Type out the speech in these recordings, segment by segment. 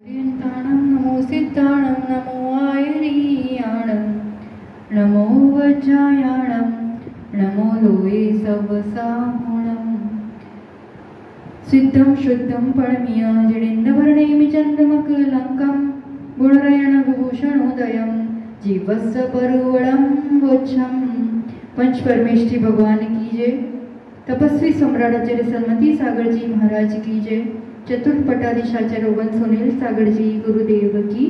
पर्यन्ताणं नमो सिद्धाणं नमो आयरीयाणं नमो वज्रायाणं नमो लोये सवसाहुणं सिद्धं शुद्धं परमिया जडेन्द्रवर्णेमि चन्द्रमकलङ्कं गुणरयणविभूषणोदयं जीवस्य परवड़ं वोच्छं पंच परमेष्ठी भगवान की जय। तपस्वी सम्राट आचार्य सन्मति सागर जी महाराज की जय। चतुर्थ पटाधीशाचार्य रोगन सुनील सागर जी गुरुदेव की।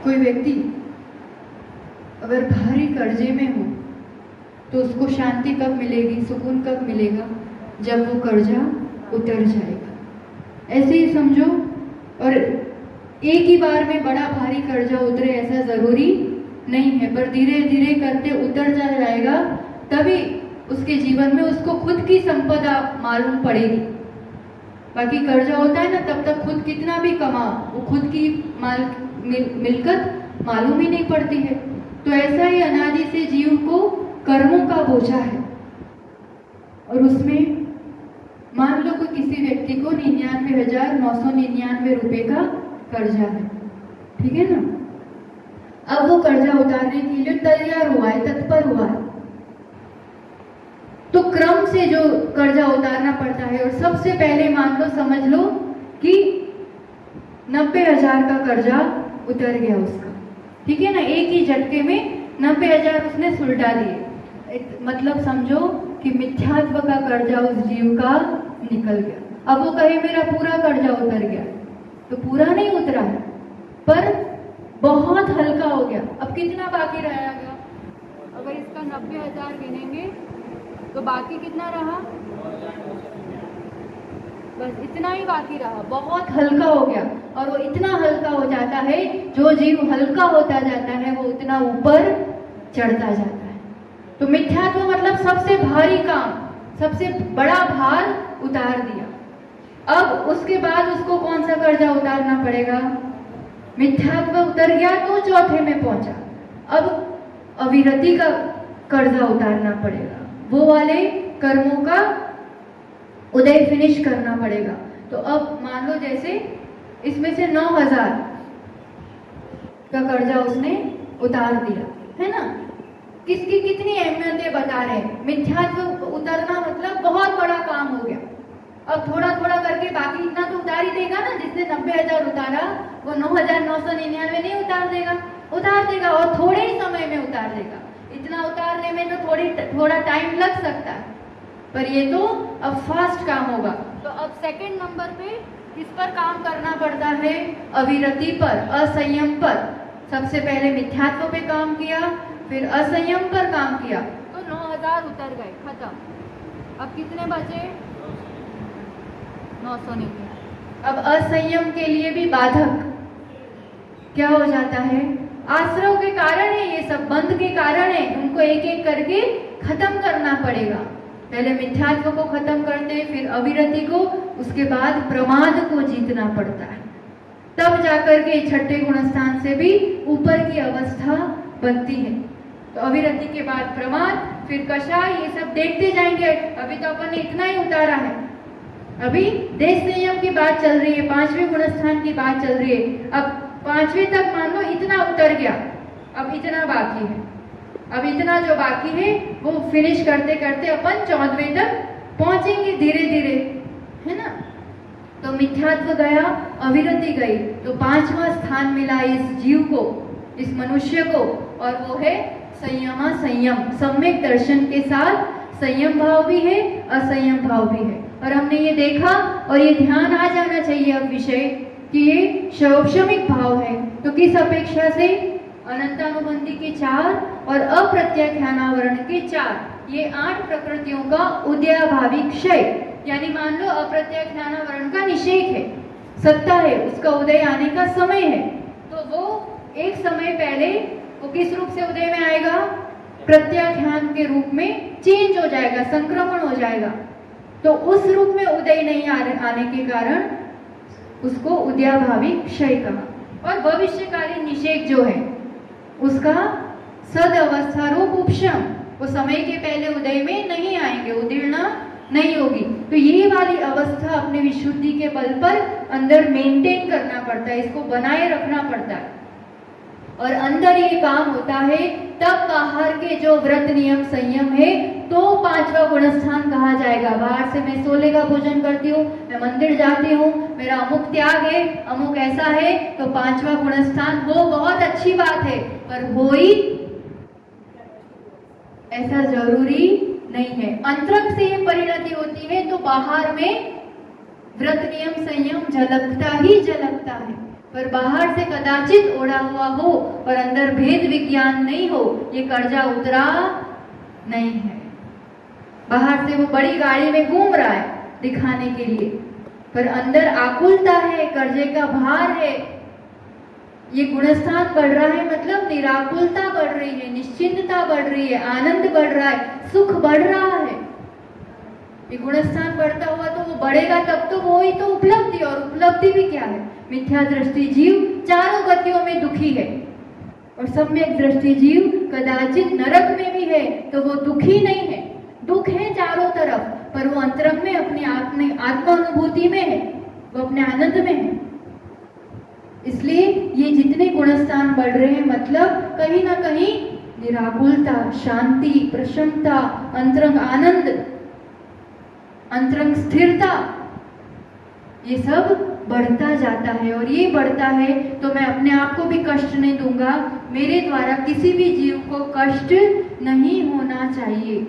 कोई व्यक्ति अगर भारी कर्जे में हो तो उसको शांति कब मिलेगी, सुकून कब मिलेगा? जब वो कर्जा उतर जाएगा। ऐसे ही समझो, और एक ही बार में बड़ा भारी कर्जा उतरे ऐसा जरूरी नहीं है, पर धीरे धीरे करते उतर जाएगा, तभी उसके जीवन में उसको खुद की संपदा मालूम पड़ेगी। बाकी कर्जा होता है ना, तब तक खुद कितना भी कमाओ वो खुद की मिलकत मालूम ही नहीं पड़ती है। तो ऐसा ही अनादि से जीव को कर्मों का बोझा है, और उसमें मान लो कि किसी व्यक्ति को 99,999 रुपए का कर्जा है, ठीक है ना। अब वो कर्जा उतारने के लिए तैयार हुआ है, तत्पर हुआ है, तो क्रम से जो कर्जा उतारना पड़ता है। और सबसे पहले मान लो, समझ लो कि 90,000 का कर्जा उतर गया उसका, ठीक है ना। एक ही झटके में 90,000 उसने सुलटा दिए, मतलब समझो कि मिथ्यात्व का कर्जा उस जीव का निकल गया। अब वो कहे मेरा पूरा कर्जा उतर गया, तो पूरा नहीं उतरा है, पर बहुत हल्का हो गया। अब कितना बाकी रहेगा? अगर इसका 90,000 गिनेंगे तो बाकी कितना रहा? बस इतना ही बाकी रहा, बहुत हल्का हो गया। और वो इतना हल्का हो जाता है, जो जीव हल्का होता जाता है वो उतना ऊपर चढ़ता जाता है। तो मिथ्यात्व मतलब सबसे भारी काम, सबसे बड़ा भार उतार दिया। अब उसके बाद उसको कौन सा कर्जा उतारना पड़ेगा? मिथ्यात्व उतर गया तो चौथे में पहुंचा, अब अविरति का कर्जा उतारना पड़ेगा, वो वाले कर्मों का उदय फिनिश करना पड़ेगा। तो अब मान लो जैसे इसमें से 9,000 का कर्जा उसने उतार दिया, है ना। किसकी कितनी अहमियतें बता रहे हैं। मिथ्यात्व उतरना मतलब बहुत बड़ा काम हो गया। अब थोड़ा थोड़ा करके बाकी इतना तो उतार ही देगा ना। जिसने 90,000 उतारा वो 9,999 नहीं उतार देगा, और थोड़े ही समय में उतार देगा। इतना उतारने में तो थोड़ा टाइम लग सकता है, पर ये तो अब फास्ट काम होगा। तो अब सेकंड नंबर पे किस पर काम करना पड़ता है? अविरति पर, असंयम पर। सबसे पहले मिथ्यात्व पे काम किया, फिर असंयम पर काम किया, तो 9,000 उतर गए, खत्म। अब कितने बचे? 999। अब असंयम के लिए भी बाधक क्या हो जाता है? आश्रव के कारण है, ये सब बंध के कारण है। उनको एक एक करके खत्म करना पड़ेगा। पहले मिथ्यात्व को खत्म करते, फिर अविरति को, उसके बाद प्रमाद को जीतना पड़ता है। तब जाकर के छठे गुणस्थान से भी ऊपर की अवस्था बनती है। तो अविरति के बाद प्रमाद, फिर कषाय, ये सब देखते जाएंगे। अभी तो अपन ने इतना ही उतारा है, अभी देश संयम की बात चल रही है, 5वें गुणस्थान की बात चल रही है। अब 5वें तक मान लो इतना उतर गया, अब इतना बाकी है। अब इतना जो बाकी है वो फिनिश करते करते अपन 14वें तक पहुंचेंगे धीरे धीरे, है ना। तो मिथ्यात्व गया, अविरति गई, तो 5वां स्थान मिला इस जीव को, इस मनुष्य को, और वो है संयम। सम्यक दर्शन के साथ संयम भाव भी है, असंयम भाव भी है। और हमने ये देखा, और ये ध्यान आ जाना चाहिए अब विषय, कि ये शौक्षमिक भाव है। तो किस अपेक्षा से? अनंतानुबंधी के 4 और अप्रत्याख्यानावरण के 4, ये 8 प्रकृतियों का उदयाभावी क्षय, यानी मान लो अप्रत्याख्यानावरण का निषेध है, सत्ता है, उसका उदय आने का समय है। तो वो एक समय पहले वो किस रूप से उदय में आएगा? प्रत्याख्यान के रूप में चेंज हो जाएगा, संक्रमण हो जाएगा। तो उस रूप में उदय नहीं आने के कारण उसको उदयाभावी क्षय कहा। और भविष्यकालीन निषेध जो है उसका सद अवस्था रूप उपशम, वो समय के पहले उदय में नहीं आएंगे, उदीर्णा नहीं होगी। तो ये वाली अवस्था अपने विशुद्धि के बल पर अंदर मेंटेन करना पड़ता है, इसको बनाए रखना पड़ता है। और अंदर ये काम होता है तब बाहर के जो व्रत नियम संयम है तो पांचवा गुणस्थान कहा जाएगा। बाहर से मैं 16 का भोजन करती हूँ, मैं मंदिर जाती हूँ, मेरा अमुक त्याग है, अमुक ऐसा है, तो पांचवा गुणस्थान हो बहुत अच्छी बात है, पर हो ही ऐसा जरूरी नहीं है। अंतरंग से ये परिणति होती है तो बाहर में व्रत नियम संयम झलकता ही झलकता है, पर बाहर से कदाचित ओढ़ा हुआ हो और अंदर भेद विज्ञान नहीं हो, ये कर्जा उतरा नहीं है। बाहर से वो बड़ी गाड़ी में घूम रहा है दिखाने के लिए, पर अंदर आकुलता है, कर्जे का भार है। ये गुणस्थान बढ़ रहा है मतलब निराकुलता बढ़ रही है, निश्चिंतता बढ़ रही है, आनंद बढ़ रहा है, सुख बढ़ रहा है। ये गुणस्थान बढ़ता हुआ तो वो बढ़ेगा, तब तो वो ही तो उपलब्धि, और उपलब्धि भी क्या है? मिथ्या दृष्टि जीव चारों गतियों में दुखी है, और सम्यक दृष्टि जीव कदाचित नरक में भी है तो वो दुखी नहीं है। दुख है चारों तरफ, पर वो अंतरंग में अपनी आत्मानुभूति में है, वो अपने आनंद में है। इसलिए ये जितने गुणस्थान बढ़ रहे हैं मतलब कहीं ना कहीं निराकुलता, शांति, प्रसन्नता, अंतरंग आनंद, अंतरंग स्थिरता, ये सब बढ़ता जाता है। और ये बढ़ता है तो मैं अपने आप को भी कष्ट नहीं दूंगा, मेरे द्वारा किसी भी जीव को कष्ट नहीं होना चाहिए।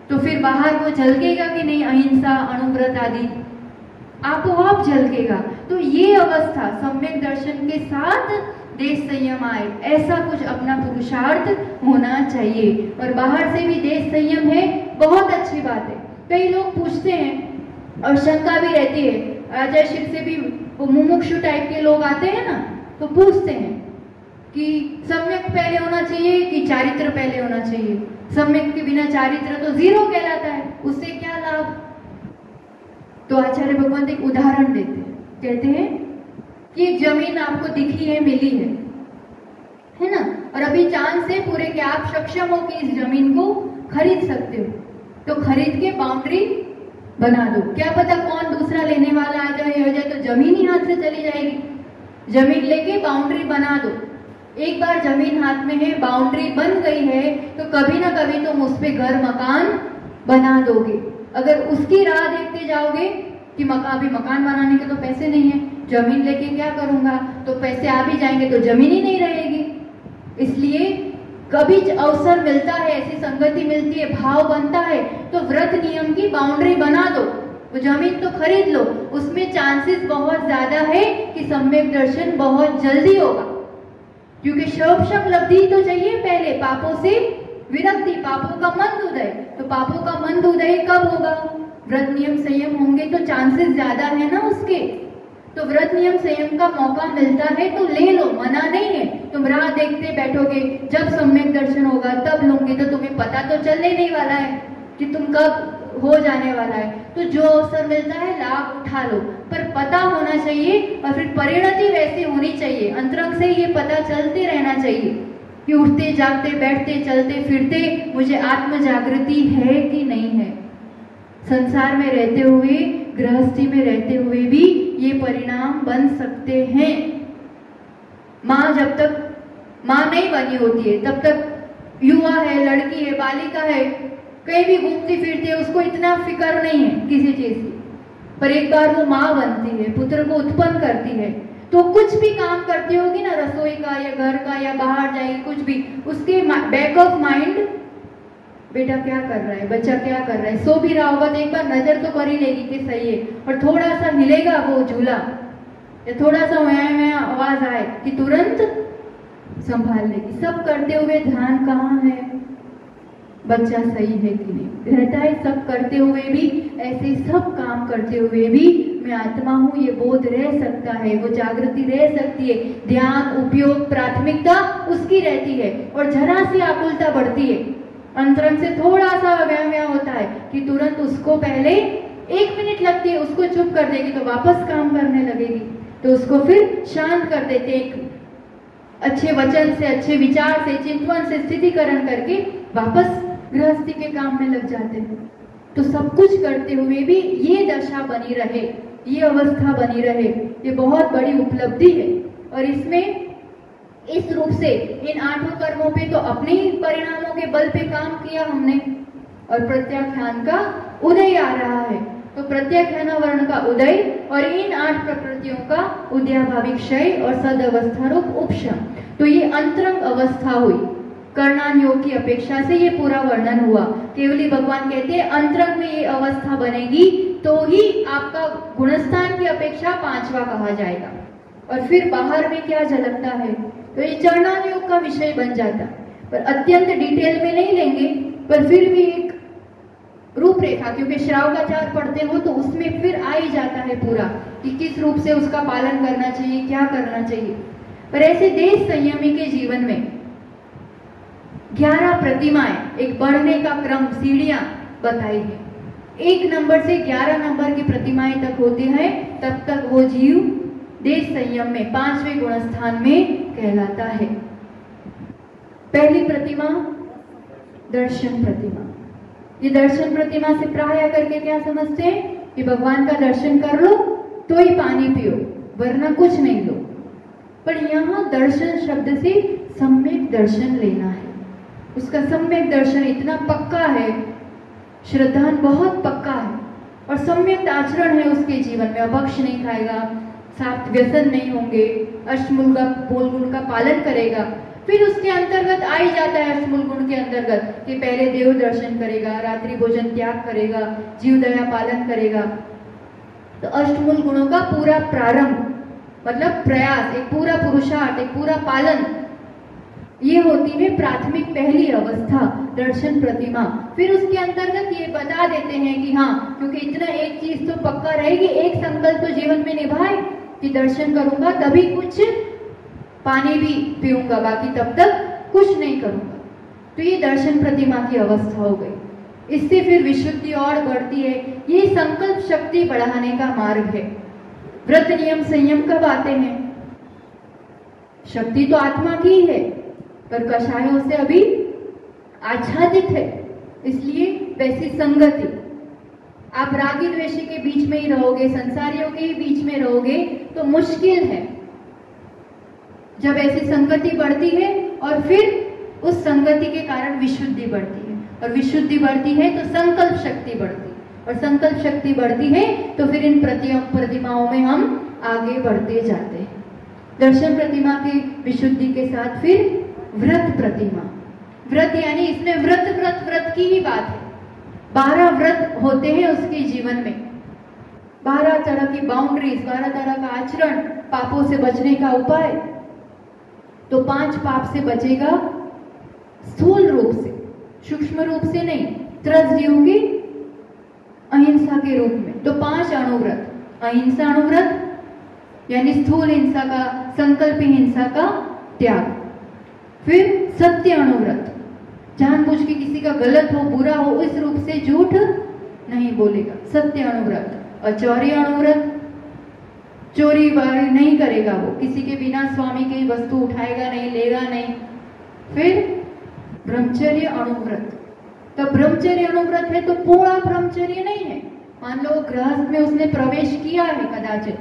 तो फिर बाहर वो झलकेगा कि नहीं, अहिंसा, अणुव्रत आदि आप झलकेगा। तो ये अवस्था सम्यक दर्शन के साथ देश संयम आए, ऐसा कुछ अपना पुरुषार्थ होना चाहिए। और बाहर से भी देश संयम है, बहुत अच्छी बात है। कई लोग पूछते हैं और शंका भी रहती है, राजा शिव से भी वो मुमुक्षु टाइप के लोग आते हैं ना, तो पूछते हैं कि सम्यक पहले होना चाहिए कि चारित्र पहले होना चाहिए। सम्यक के बिना चारित्र तो जीरो कहलाता है, उससे क्या लाभ? तो आचार्य भगवंत एक उदाहरण देते हैं, कहते हैं कि एक जमीन आपको दिखी है, मिली है ना, और अभी चांद से पूरे के आप सक्षम हो कि इस जमीन को खरीद सकते हो, तो खरीद के बाउंड्री बना दो। क्या पता कौन दूसरा लेने वाला आ जाए, हो जाए तो जमीन ही हाथ से चली जाएगी। जमीन लेके बाउंड्री बना दो। एक बार जमीन हाथ में है, बाउंड्री बन गई है, तो कभी ना कभी तुम उस पे घर मकान बना दोगे। अगर उसकी राह देखते जाओगे कि अभी मकान बनाने के तो पैसे नहीं है, जमीन लेके क्या करूंगा, तो पैसे आ भी जाएंगे तो जमीन ही नहीं रहेगी। इसलिए कभी अवसर मिलता है, ऐसी संगति मिलती है, भाव बनता है, तो व्रत नियम की बाउंड्री बना दो, वो जमीन तो खरीद लो। उसमें चांसेस बहुत ज्यादा है कि सम्यक दर्शन बहुत जल्दी होगा, क्योंकि शोभशम तो चाहिए पहले, पापों से विरक्ति, पापों का मंद उदय। तो पापों का मंद उदय कब होगा? व्रत नियम संयम होंगे तो चांसेस ज्यादा है ना उसके। तो व्रत नियम संयम का मौका मिलता है तो ले लो, मना नहीं है। तुम राह देखते बैठोगे, जब सम्यक दर्शन होगा तब लूंगी, तो तुम्हें पता तो चलने नहीं वाला है कि तुम कब हो जाने वाला है। तो जो अवसर मिलता है लाभ उठा लो, पर पता होना चाहिए, और फिर परिणति वैसी होनी चाहिए। अंतरंग से ये पता चलते रहना चाहिए कि उठते जागते बैठते चलते फिरते मुझे आत्म जागृति है कि नहीं है। संसार में रहते हुए, गृहस्थी में रहते हुए भी ये परिणाम बन सकते हैं। माँ जब तक माँ नहीं बनी होती है तब तक युवा है, लड़की है, बालिका है, कहीं भी घूमती फिरती है, उसको इतना फिक्र नहीं है किसी चीज की। पर एक बार वो माँ बनती है, पुत्र को उत्पन्न करती है, तो कुछ भी काम करती होगी ना, रसोई का या घर का या बाहर जाएगी, कुछ भी, उसके बैक ऑफ माइंड बेटा क्या कर रहा है, बच्चा क्या कर रहा है। सो भी रहा होगा तो एक बार नजर तो कर ही लेगी कि सही है, और थोड़ा सा हिलेगा वो झूला या थोड़ा सा वया आवाज आए कि तुरंत संभाल लेगी। सब करते हुए ध्यान कहाँ है, बच्चा सही है कि नहीं रहता है। सब करते हुए भी, ऐसे सब काम करते हुए भी मैं आत्मा हूँ, ये बोध रह सकता है, वो जागृति रह सकती है। ध्यान, उपयोग, प्राथमिकता उसकी रहती है, और जरा सी आकुलता बढ़ती है, अंतरंग से थोड़ा सा व्यायाम होता है कि तुरंत उसको पहले 1 मिनट लगती है, उसको चुप कर देगी तो वापस काम करने लगेगी। तो उसको फिर शांत कर देते, एक अच्छे वचन से, अच्छे विचार से, चिंतन से स्थितिकरण करके वापस गृहस्थी के काम में लग जाते हैं। तो सब कुछ करते हुए भी ये दशा बनी रहे, ये अवस्था बनी रहे, ये बहुत बड़ी उपलब्धि है। और इसमें इस रूप से इन 8 कर्मों पे तो अपने ही परिणामों के बल पे काम किया हमने, और प्रत्याख्यान का उदय आ रहा है। तो प्रत्याख्यान वर्ण का उदय और इन 8 प्रकृतियों का उदयाभावी क्षय और सदअवस्था रूप उपशम, तो ये अंतरंग अवस्था हुई। कर्णान योग की अपेक्षा से ये पूरा वर्णन हुआ। केवली भगवान कहते हैं अंतरंग में ये अवस्था बनेगी तो ही आपका गुणस्थान की अपेक्षा 5वां कहा जाएगा। और फिर बाहर में क्या झलकता है, तो ये चरणान योग का विषय बन जाता है, पर अत्यंत डिटेल में नहीं लेंगे, पर फिर भी एक रूपरेखा, क्योंकि श्रावकाचार पढ़ते हो तो उसमें फिर आ ही जाता है पूरा कि किस रूप से उसका पालन करना चाहिए, क्या करना चाहिए। पर ऐसे देश संयमी के जीवन में 11 प्रतिमाएं, एक बढ़ने का क्रम, सीढ़ियां बताई है। 1 नंबर से 11 नंबर की प्रतिमाएं तक होती है, तब तक वो जीव देश संयम में 5वें गुणस्थान में कहलाता है। पहली प्रतिमा दर्शन प्रतिमा। ये दर्शन प्रतिमा से प्राय करके क्या समझते हैं कि भगवान का दर्शन कर लो तो ही पानी पियो, वरना कुछ नहीं लो। पर यहाँ दर्शन शब्द से सम्यक दर्शन लेना है। उसका सम्यक दर्शन इतना पक्का है, श्रद्धान बहुत पक्का है, और सम्यक आचरण है उसके जीवन में। अभक्ष नहीं खाएगा, सात व्यसन नहीं होंगे, अष्टमूल का बोल गुण का पालन करेगा। फिर उसके अंतर्गत आ ही जाता है अष्टमूल गुण के अंतर्गत कि पहले देव दर्शन करेगा, रात्रि भोजन त्याग करेगा, जीव दया पालन करेगा। तो अष्टमूल गुणों का पूरा प्रारंभ मतलब प्रयास, एक पूरा पुरुषार्थ, एक पूरा पालन, ये होती है प्राथमिक पहली अवस्था दर्शन प्रतिमा। फिर उसके अंतर्गत ये बता देते हैं कि हाँ, क्योंकि इतना एक चीज तो पक्का रहेगी, एक संकल्प तो जीवन में निभाए कि दर्शन करूंगा तभी कुछ पानी भी पीऊंगा, बाकी तब तक कुछ नहीं करूंगा। तो ये दर्शन प्रतिमा की अवस्था हो गई। इससे फिर विशुद्धि और बढ़ती है। ये संकल्प शक्ति बढ़ाने का मार्ग है। व्रत नियम संयम कब आते हैं? शक्ति तो आत्मा की है, पर कषायों से अभी आच्छादित है, इसलिए वैसी संगति। आप रागी द्वेषी के बीच में ही रहोगे, संसारियों के ही बीच में रहोगे तो मुश्किल है। जब ऐसी संगति बढ़ती है और फिर उस संगति के कारण विशुद्धि बढ़ती है, और विशुद्धि बढ़ती है तो संकल्प शक्ति बढ़ती है, और संकल्प शक्ति बढ़ती है तो फिर इन प्रतिमाओं में हम आगे बढ़ते जाते हैं। दर्शन प्रतिमा की विशुद्धि के साथ फिर व्रत प्रतिमा। व्रत यानी इसमें व्रत की ही बात है। 12 व्रत होते हैं उसके जीवन में, 12 तरह की बाउंड्रीज, 12 तरह का आचरण, पापों से बचने का उपाय। तो 5 पाप से बचेगा स्थूल रूप से, सूक्ष्म रूप से नहीं, त्रसजीव की अहिंसा के रूप में। तो 5 अणुव्रत, अहिंसा अणुव्रत यानी स्थूल हिंसा का, संकल्प हिंसा का त्याग। फिर सत्य अणुव्रत, जानबूझ के किसी का गलत हो, बुरा हो, इस रूप से झूठ नहीं बोलेगा, सत्य अणुव्रत। और चौरी अणुव्रत, चोरी वारी नहीं करेगा, वो किसी के बिना स्वामी की वस्तु उठाएगा नहीं, लेगा नहीं। फिर ब्रह्मचर्य अणुव्रत। तो ब्रह्मचर्य अणुव्रत है तो पूरा ब्रह्मचर्य नहीं है। मान लो गृहस्थ में उसने प्रवेश किया है, कदाचित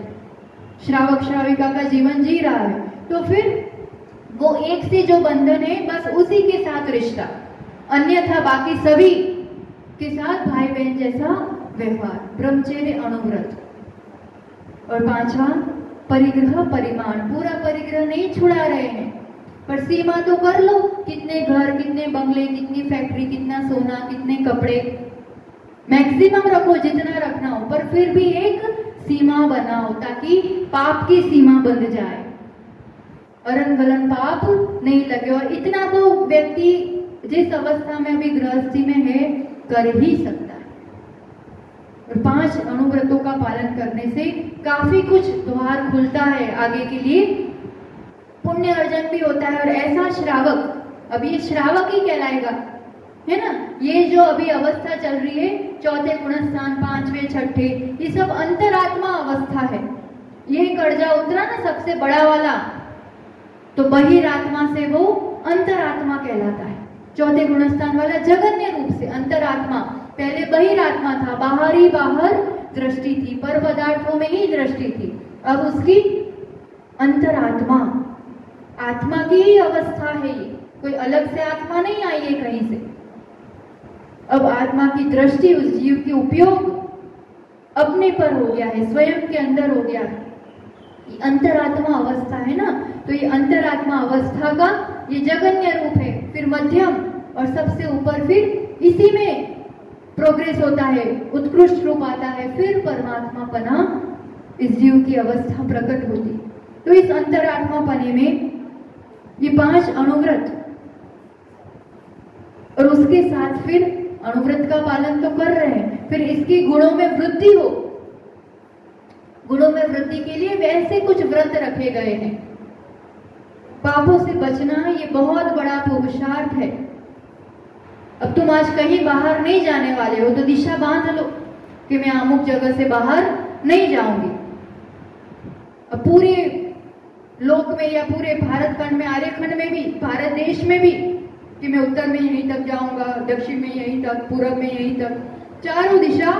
श्रावक श्राविका का जीवन जी रहा है, तो फिर वो एक से जो बंधन है बस उसी के साथ रिश्ता, अन्यथा बाकी सभी के साथ भाई बहन जैसा व्यवहार, ब्रह्मचर्य अणुव्रत। और 5वां परिग्रह परिमाण, पूरा परिग्रह नहीं छुड़ा रहे हैं, पर सीमा तो कर लो, कितने घर, कितने बंगले, कितनी फैक्ट्री, कितना सोना, कितने कपड़े, मैक्सिमम रखो जितना रखना हो, पर फिर भी एक सीमा बनाओ ताकि पाप की सीमा बंध जाए, अरन गलन पाप नहीं लगे। और इतना तो व्यक्ति जिस अवस्था में अभी गृहस्थी में है कर ही सकता है। और 5 अणुव्रतों का पालन करने से काफी कुछ द्वार खुलता है आगे के लिए, पुण्य अर्जन भी होता है। और ऐसा श्रावक, अब ये श्रावक ही कहलाएगा, है ना। ये जो अभी अवस्था चल रही है, 4थे गुणस्थान, 5वें, 6ठे, ये सब अंतरात्मा अवस्था है। ये कर्जा उतरा ना सबसे बड़ा वाला, तो बहिरात्मा से वो अंतरात्मा कहलाता है। चौथे गुणस्थान वाला जगन्य रूप से अंतरात्मा, पहले बहिरात्मा था, बाहर ही बाहर दृष्टि थी, पर पदार्थों में ही दृष्टि थी। अब उसकी अंतरात्मा, आत्मा की ही अवस्था है ये, कोई अलग से आत्मा नहीं आई है कहीं से। अब आत्मा की दृष्टि उस जीव के उपयोग अपने पर हो गया है, स्वयं के अंदर हो गया है। ये अंतरात्मा अवस्था है ना, तो ये अंतरात्मा अवस्था का ये जगन्य रूप है। फिर मध्यम और सबसे ऊपर फिर इसी में प्रोग्रेस होता है, उत्कृष्ट रूप आता है, फिर परमात्मा पना इस जीव की अवस्था प्रकट होती। तो इस अंतरात्मा पने में ये 5 अणुव्रत, और उसके साथ फिर अणुव्रत का पालन तो कर रहे हैं, फिर इसकी गुणों में वृद्धि हो, गुणों में वृद्धि के लिए वैसे कुछ व्रत रखे गए हैं। पापों से बचना ये बहुत बड़ा पुरुषार्थ है। अब तुम आज कहीं बाहर नहीं जाने वाले हो तो दिशा बांध लो कि मैं अमुक जगह से बाहर नहीं जाऊंगी। अब पूरे लोक में या पूरे भारत खंड में, आर्यखंड में भी, भारत देश में भी, कि मैं उत्तर में यहीं तक जाऊंगा, दक्षिण में यहीं तक, पूर्व में यहीं तक, चारों दिशा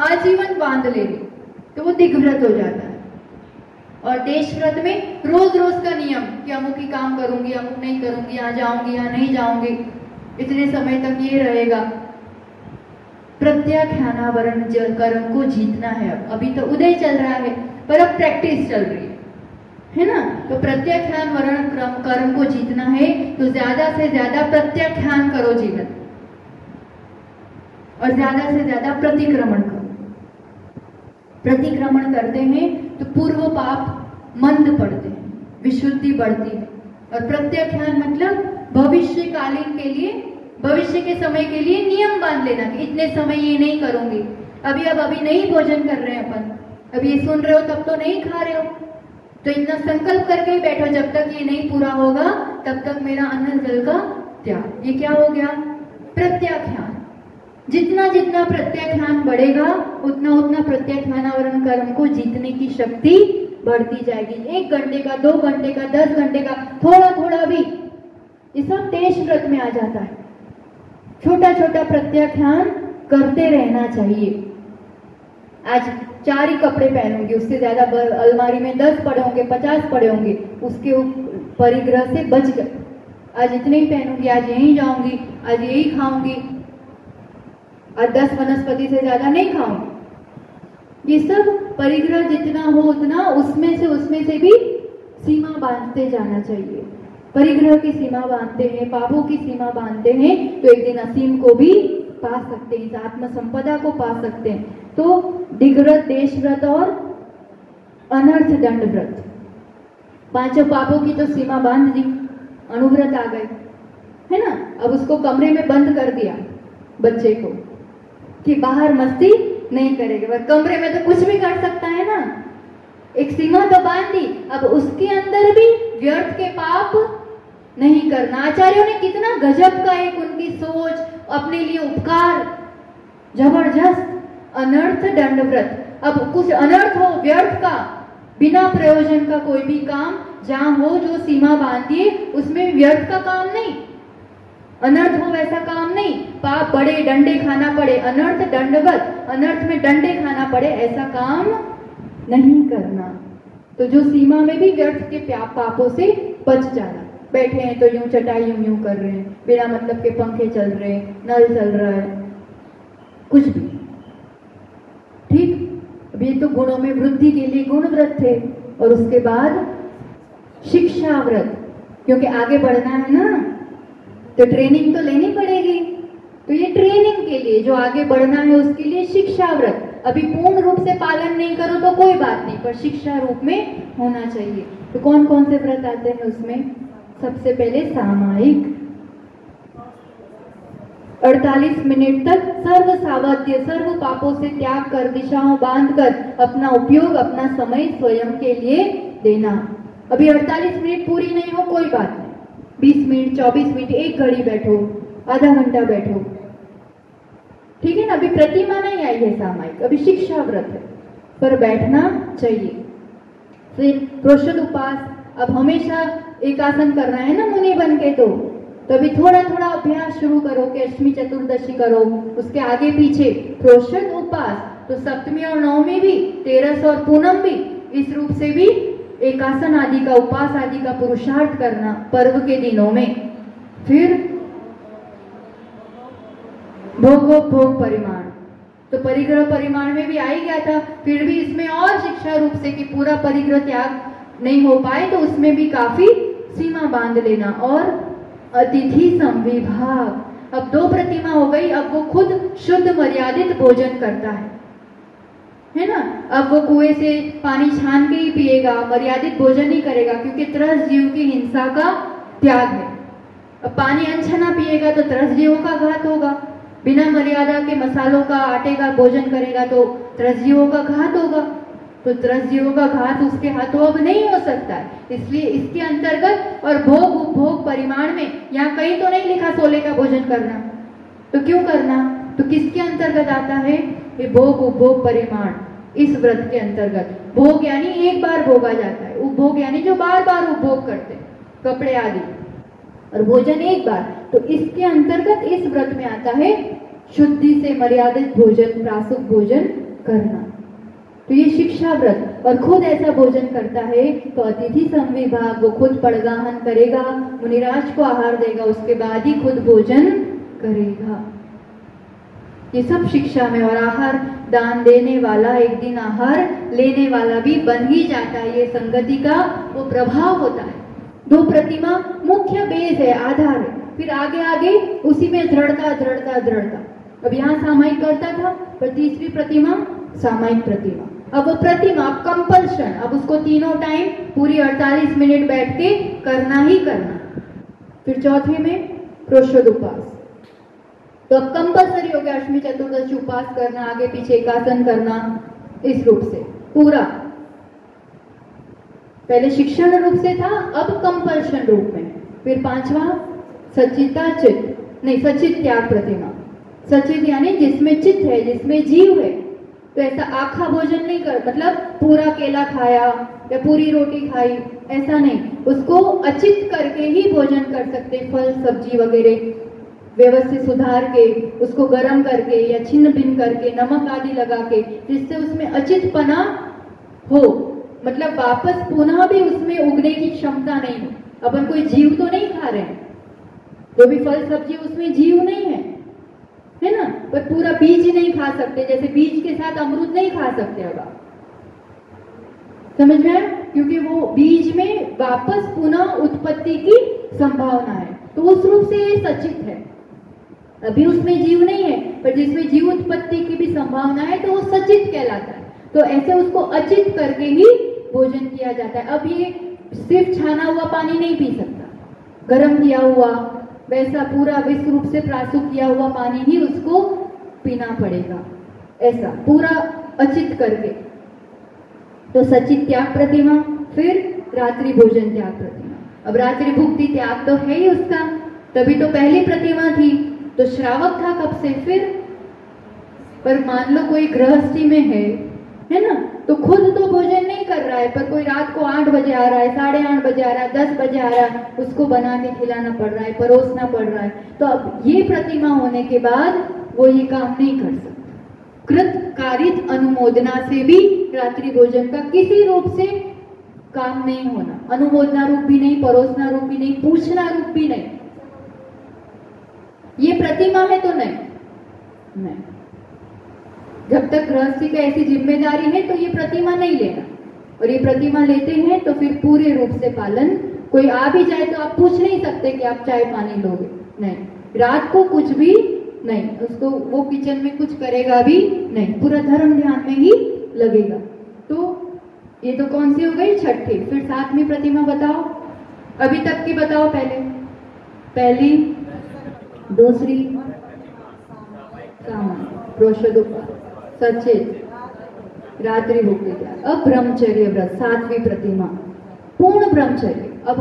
आजीवन बांध लेगी तो वो दिग्व्रत हो जाता है। और देश व्रत में रोज रोज का नियम कि अमुक ही काम करूंगी, अमुक नहीं करूंगी, यहाँ जाऊंगी, यहाँ नहीं जाऊंगी, इतने समय तक ये रहेगा। प्रत्याख्यानावरण कर्म को जीतना है। अभी तो उदय चल रहा है, पर अब प्रैक्टिस चल रही है ना। तो प्रत्याख्यान वर्ण कर्म को जीतना है तो ज्यादा से ज्यादा प्रत्याख्यान करो जीवन, और ज्यादा से ज्यादा प्रतिक्रमण करो। प्रतिक्रमण करते हैं तो पूर्व पाप मंद पड़ते हैं, विशुद्धि बढ़ती है। और प्रत्याख्यान मतलब भविष्यकालीन के लिए, भविष्य के समय के लिए नियम बांध लेना कि इतने समय ये नहीं करूंगी। अभी नहीं भोजन कर रहे हैं अपन, अब ये सुन रहे हो तब तो नहीं खा रहे हो, तो इतना संकल्प करके ही बैठो, जब तक ये नहीं पूरा होगा तब तक मेरा अन्न जल का त्याग। ये क्या हो गया? प्रत्याख्यान। जितना जितना प्रत्याख्यान बढ़ेगा उतना उतना प्रत्याख्यानावरण कर्म को जीतने की शक्ति बढ़ती जाएगी। 1 घंटे का, 2 घंटे का, 10 घंटे का, थोड़ा थोड़ा भी ये सब देश व्रत में आ जाता है। छोटा छोटा प्रत्याख्यान करते रहना चाहिए। आज 4 ही कपड़े पहनूंगी, उससे ज्यादा अलमारी में 10 पड़े होंगे, 50 पड़े होंगे, उसके परिग्रह से बच गए। आज इतने ही पहनूंगी, आज यहीं जाऊंगी, आज यही खाऊंगी, आज 10 वनस्पति से ज्यादा नहीं खाऊंगी। ये सब परिग्रह जितना हो उतना उसमें से भी सीमा बांधते जाना चाहिए। परिग्रह की सीमा बांधते हैं, पापों की सीमा बांधते हैं तो एक दिन असीम को भी पा सकते हैं, इस आत्म संपदा को पा सकते हैं। तो दिग्व्रत, देशव्रत और अनर्थ दंड व्रत, 5 पापों की तो सीमा बांध दी, अणुव्रत आ गए, है ना। अब उसको कमरे में बंद कर दिया बच्चे को कि बाहर मस्ती नहीं करेगा, पर कमरे में तो कुछ भी कर सकता है ना, एक सीमा तो बांध दी। अब उसके अंदर भी व्यर्थ के पाप नहीं करना। आचार्यों ने कितना गजब का एक उनकी सोच, अपने लिए उपकार, जबरदस्त। अनर्थ दंड व्रत, अब कुछ अनर्थ हो, व्यर्थ का, बिना प्रयोजन का कोई भी काम जहां हो, जो सीमा बांधिए उसमें व्यर्थ का काम नहीं, अनर्थ हो वैसा काम नहीं। पाप बड़े, डंडे खाना पड़े, अनर्थ दंडवत, अनर्थ में डंडे खाना पड़े, ऐसा काम नहीं करना। तो जो सीमा में भी व्यर्थ के पापों से बच जाना। बैठे हैं तो यूं चटाई यूं कर रहे हैं, बिना मतलब के पंखे चल रहे हैं, नल चल रहा है, कुछ भी ठीक। अब ये तो गुणों में वृद्धि के लिए गुण व्रत थे। और उसके बाद शिक्षा व्रत, क्योंकि आगे बढ़ना है ना, तो ट्रेनिंग तो लेनी पड़ेगी। तो ये ट्रेनिंग के लिए, जो आगे बढ़ना है उसके लिए शिक्षा व्रत। अभी पूर्ण रूप से पालन नहीं करो तो कोई बात नहीं, पर शिक्षा रूप में होना चाहिए। तो कौन कौन से व्रत आते हैं उसमें? सबसे पहले सामायिक, 48 मिनट तक सर्व सावध्य, सर्व पापों से त्याग कर, दिशाओं बांध कर अपना उपयोग, अपना समय स्वयं के लिए देना। अभी 48 मिनट पूरी नहीं हो कोई बात नहीं, 20 मिनट, 24 मिनट, 1 घड़ी बैठो, आधा घंटा बैठो, ठीक है ना। अभी प्रतिमा नहीं आई है सामायिक, अभी शिक्षा व्रत है, पर बैठना चाहिए। फिर प्रोषद उपास, अब हमेशा एक आसन करना है ना मुनि बन के, तो तो अभी थोड़ा थोड़ा अभ्यास शुरू करो कि अष्टमी चतुर्दशी करो, उसके आगे पीछे प्रोषद उपवास, तो सप्तमी और नवमी भी, तेरस और पूनम भी, इस रूप से भी एकासन आदि का, उपवास आदि का पुरुषार्थ करना पर्व के दिनों में। फिर भोग परिमाण, तो परिग्रह परिमाण में भी आ ही गया था, फिर भी इसमें और शिक्षा रूप से कि पूरा परिग्रह त्याग नहीं हो पाए तो उसमें भी काफी सीमा बांध लेना। और अतिथि संविभाग, अब 2 प्रतिमा हो गई, अब वो खुद शुद्ध मर्यादित भोजन करता है ना। अब वो कुएं से पानी छान के ही पिएगा, मर्यादित भोजन ही करेगा, क्योंकि त्रस्त जीव की हिंसा का त्याग है। अब पानी अनछना पिएगा तो त्रस्त जीवों का घात होगा, बिना मर्यादा के मसालों का, आटे का भोजन करेगा तो त्रस्त जीवों का घात होगा, तो त्रस्त जीवों का घात उसके हाथों अब नहीं हो सकता है। इसलिए इसके अंतर्गत और भोग उपभोग परिमाण में यहाँ कहीं तो नहीं लिखा 16 का भोजन करना, तो क्यों करना, तो किसके अंतर्गत आता है, ये भोग उपभोग परिमाण, इस व्रत के अंतर्गत। भोग यानी एक बार भोगा जाता है, उपभोग यानी जो बार बार उपभोग करते हैं, कपड़े आदि, और भोजन एक बार, तो इसके अंतर्गत इस व्रत में आता है शुद्धि से मर्यादित भोजन, प्रासुक भोजन करना। तो ये शिक्षा व्रत, और खुद ऐसा भोजन करता है तो अतिथि संविभाग, वो खुद पड़गाहन करेगा, मुनिराज को आहार देगा, उसके बाद ही खुद भोजन करेगा। ये सब शिक्षा में, और आहार दान देने वाला एक दिन आहार लेने वाला भी बन ही जाता है, ये संगति का वो प्रभाव होता है। 2 प्रतिमा मुख्य बेस है, आधार है, फिर आगे आगे उसी में दृढ़ता दृढ़ता दृढ़ता। अब यहाँ सामायिक करता था, पर तीसरी प्रतिमा सामायिक प्रतिमा, अब वो प्रतिमा कंपल्शन, अब उसको तीनों टाइम पूरी 48 मिनट बैठ के करना ही करना। फिर चौथे में प्रोषद उपवास, तो अब कंपल्सरी हो गया अष्टमी चतुर्दशी उपवास करना, आगे पीछे एकासन करना, इस रूप से पूरा। पहले शिक्षण रूप से था, अब कंपल्शन रूप में। फिर 5वां सचिता चित, नहीं सचित त्याग प्रतिमा, सचित यानी जिसमें चित्त है, जिसमें जीव है, तो ऐसा आखा भोजन नहीं कर, मतलब पूरा केला खाया या पूरी रोटी खाई, ऐसा नहीं, उसको अचित करके ही भोजन कर सकते, फल सब्जी वगैरह व्यवस्थित सुधार के, उसको गर्म करके या छिन्न भिन्न करके, नमक आदि लगा के, जिससे उसमें अचितपना हो, मतलब वापस पुनः भी उसमें उगने की क्षमता नहीं हो। अपन कोई जीव तो नहीं खा रहे हैं, जो भी फल सब्जी उसमें जीव नहीं है ना, पर पूरा बीज नहीं खा सकते, जैसे बीज के साथ अमरूद नहीं खा सकते। अब आप समझ में आया, क्योंकि वो बीज में वापस पुनः उत्पत्ति की संभावना है, तो उस रूप से ये सचित है। अभी उसमें जीव नहीं है, पर जिसमें जीव उत्पत्ति की भी संभावना है तो वो सचित कहलाता है। तो ऐसे उसको अचित करके ही भोजन किया जाता है। अब ये सिर्फ छाना हुआ पानी नहीं पी सकता, गर्म किया हुआ, वैसा पूरा विश्व रूप से प्रासुक किया हुआ पानी ही उसको पीना पड़ेगा, ऐसा पूरा अचित करके। तो सचित त्याग प्रतिमा, फिर रात्रि भोजन त्याग प्रतिमा। अब रात्रि भुक्ति त्याग तो है ही उसका, तभी तो पहली प्रतिमा थी, तो श्रावक था कब से फिर। पर मान लो कोई गृहस्थी में है ना, तो खुद तो भोजन नहीं कर रहा है, पर कोई रात को 8 बजे आ रहा है, 8:30 बजे आ रहा है, 10 बजे आ रहा है, उसको बना के खिलाना पड़ रहा है, परोसना पड़ रहा है। तो अब ये प्रतिमा होने के बाद वो ये काम नहीं कर सकता। कृत कारित अनुमोदना से भी रात्रि भोजन का किसी रूप से काम नहीं होना, अनुमोदना रूप भी नहीं, परोसना रूप भी नहीं, पूछना रूप भी नहीं। ये प्रतिमा में तो नहीं, जब तक गृहस्थी का ऐसी जिम्मेदारी है तो ये प्रतिमा नहीं लेना, और ये प्रतिमा लेते हैं तो फिर पूरे रूप से पालन। कोई आ भी जाए तो आप पूछ नहीं सकते कि आप चाय पानी लोगे, नहीं, रात को कुछ भी नहीं, उसको वो किचन में कुछ करेगा भी नहीं, पूरा धर्म ध्यान में ही लगेगा। तो ये तो कौन सी हो गई, छठी। फिर 7वीं प्रतिमा बताओ, अभी तक की बताओ, पहली, दूसरी प्रोषद उपवास, सचेत, रात्रि भुक्ति त्याग। अब ब्रह्मचर्य व्रत, 7वीं प्रतिमा, पूर्ण ब्रह्मचर्य। अब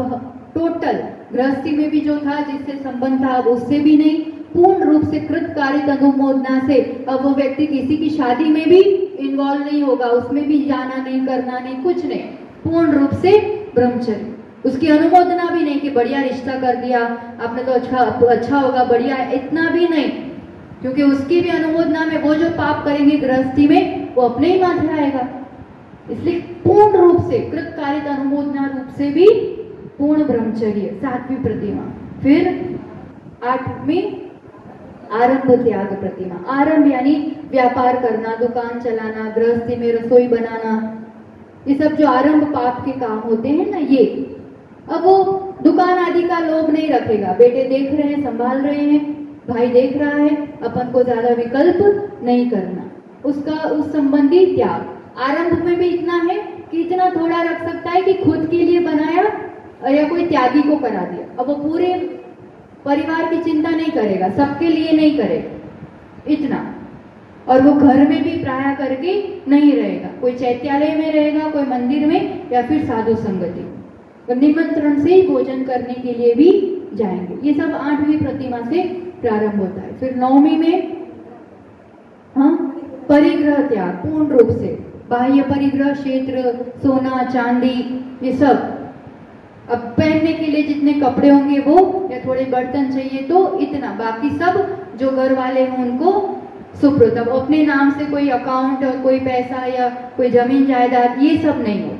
टोटल गृहस्थी में भी जो था जिससे संबंध था, अब उससे भी नहीं, पूर्ण रूप से कृत कारित अनुमोदना से अब वो व्यक्ति किसी की शादी में भी इन्वॉल्व नहीं होगा, उसमें भी जाना नहीं, करना नहीं, कुछ नहीं, पूर्ण रूप से ब्रह्मचर्य। उसकी अनुमोदना भी नहीं कि बढ़िया रिश्ता कर दिया आपने तो अच्छा होगा बढ़िया, इतना भी नहीं, क्योंकि उसकी भी अनुमोदना में वो जो पाप करेंगे गृहस्थी में वो अपने ही माथे आएगा। इसलिए पूर्ण रूप से कृतकारित अनुमोदना रूप से भी पूर्ण ब्रह्मचर्य, 7वीं प्रतिमा। फिर 8वीं आरंभ त्याग प्रतिमा। आरंभ यानी व्यापार करना, दुकान चलाना, गृहस्थी में रसोई बनाना, ये सब जो आरंभ पाप के काम होते हैं ना, ये अब वो दुकान आदि का लोभ नहीं रखेगा। बेटे देख रहे हैं, संभाल रहे हैं, भाई देख रहा है, अपन को ज्यादा विकल्प नहीं करना, उसका उस संबंधी त्याग। आरंभ में भी इतना है कि इतना थोड़ा रख सकता है कि खुद के लिए बनाया या कोई त्यागी को करा दिया। अब वो पूरे परिवार की चिंता नहीं करेगा, सबके लिए नहीं करेगा इतना। और वो घर में भी प्राय करके नहीं रहेगा, कोई चैत्यालय में रहेगा, कोई मंदिर में, या फिर साधु संगति, तो निमंत्रण से ही भोजन करने के लिए भी जाएंगे। ये सब 8वीं प्रतिमा से प्रारंभ होता है। फिर 9वीं में परिग्रह त्याग, पूर्ण रूप से बाह्य परिग्रह, क्षेत्र, सोना चांदी, ये सब। अब पहनने के लिए जितने कपड़े होंगे वो, या थोड़े बर्तन चाहिए तो इतना, बाकी सब जो घर वाले हों उनको सुपुर्द। अब अपने नाम से कोई अकाउंट और कोई पैसा या कोई जमीन जायदाद ये सब नहीं हो,